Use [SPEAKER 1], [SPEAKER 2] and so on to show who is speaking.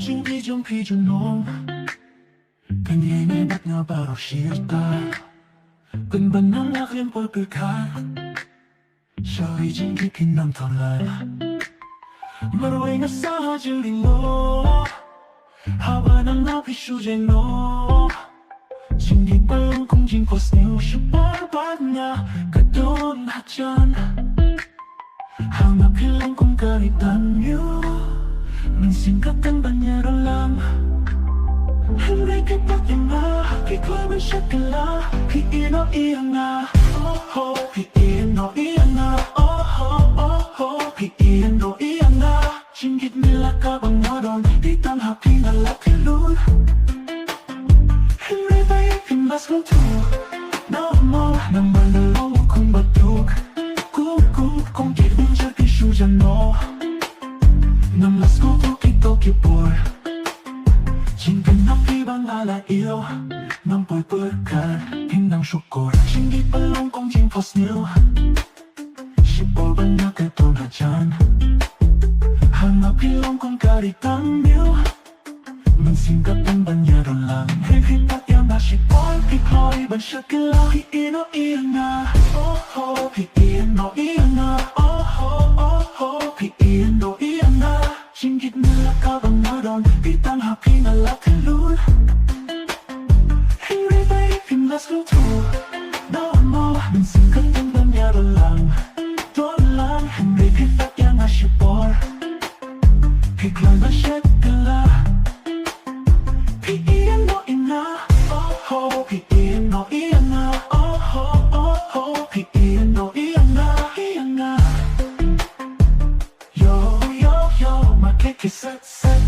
[SPEAKER 1] Chuẩn trong khi chuẩn nôm Cần nghe mẹ bắt ngờ bà đọc xìa ta Cần bần nắng lạc liên bồi cười khai Sao đi chính khi kinh nằm thọn lại Mà rồi ngất xa hà chữ đình lô Hà bà nắng náo khi su dây nô Chính đi bà lông cũng chính có sniu Sự bó bát nhà Cả đôn hát chân Hà mà khi lông cũng cả đi tàn yêu Mình xin các tân bàn nhà đó làm Hãy lấy cách bắt em mà Khi khói bên sắc cả lá Khi yên nó yên à Oh oh Khi yên nó yên à Oh oh oh oh Khi yên nó yên à Chính git nila ka bang ngadon Di tan happy na laki lun Henry bay kim bas kong tu No mo Nang manalo kong batuk Kuk kong git unja ki shujan no Nang las ko to kito kipor Chính cần nắp khi bang ala yêu Nang bồi bơi cả Hình nang syukur Chính git balong kong jing pos nil Sipol bang na keton hajan Hanap ilong kong karitang nil Mình xin các tân ban nhà đồn làng Hay khi ta yêu na sipol Khi khói ban sa kila Khi ino yên na Oh oh Khi yên no yên na Oh oh oh oh Khi yên no yên na Chính git nila ka bang ngadon Di tan happy na laki lun Henry bay phim let's go to Đó mo Mình xin các tân ban nhà đồn làng Henry khi ta yêu na sipol Kiklan ba siya kala Piiyan no ina Oh oh Piiyan no ina Oh oh oh oh Piiyan no ina Yo yo yo Makikiset set